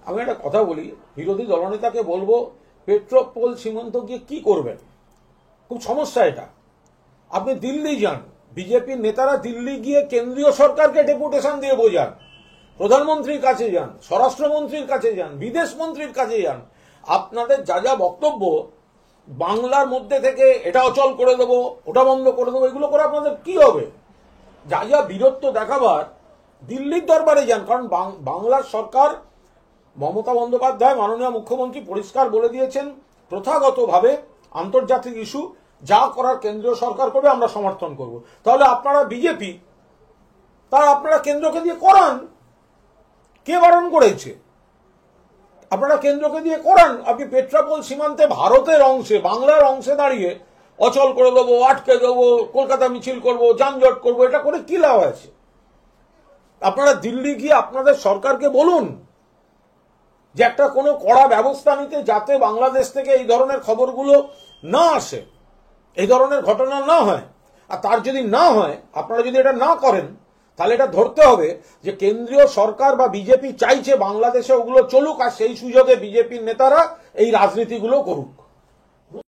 আমি একটা কথা বলি, বিরোধী দলনেতাকে বলবো পেট্রোপোল সীমান্ত গিয়ে কি করবেন? খুব সমস্যা এটা। আপনি দিল্লি যান, বিজেপির নেতারা দিল্লি গিয়ে কেন্দ্রীয় সরকারকে ডেপুটেশন দিয়ে বোঝান, প্রধানমন্ত্রীর কাছে যান, স্বরাষ্ট্রমন্ত্রীর কাছে যান, বিদেশ মন্ত্রীর কাছে যান। আপনাদের যা যা বক্তব্য, বাংলার মধ্যে থেকে এটা অচল করে দেবো, ওটা বন্ধ করে দেবো, এগুলো করে আপনাদের কি হবে? যা যা বীরত্ব দেখাবার দিল্লির দরবারে যান। কারণ বাংলার সরকার, মমতা বন্দ্যোপাধ্যায় মাননীয় মুখ্যমন্ত্রী পরিষ্কার বলে দিয়েছেন, প্রথাগতভাবে আন্তর্জাতিক ইস্যু যা করার কেন্দ্রীয় সরকার করবে আমরা সমর্থন করব। তাহলে আপনারা বিজেপি, তারা আপনারা কেন্দ্রকে দিয়ে করান। কে বারণ করেছে? আপনারা কেন্দ্রকে দিয়ে করান। আপনি পেট্রাপোল সীমান্তে ভারতের অংশে, বাংলার অংশে দাঁড়িয়ে অচল করে দেবো, আটকে দেবো, কলকাতা মিছিল করব, যানজট করব, এটা করে কি লাভ আছে? আপনারা দিল্লি গিয়ে আপনাদের সরকারকে বলুন যে একটা কোনো কড়া ব্যবস্থা নিতে, যাতে বাংলাদেশ থেকে এই ধরনের খবরগুলো না আসে, এই ধরনের ঘটনা না হয়। আর তার যদি না হয়, আপনারা যদি এটা না করেন, তাহলে এটা ধরতে হবে যে কেন্দ্রীয় সরকার বা বিজেপি চাইছে বাংলাদেশে ওগুলো চলুক, আর সেই সুযোগে বিজেপির নেতারা এই রাজনীতিগুলো করুক।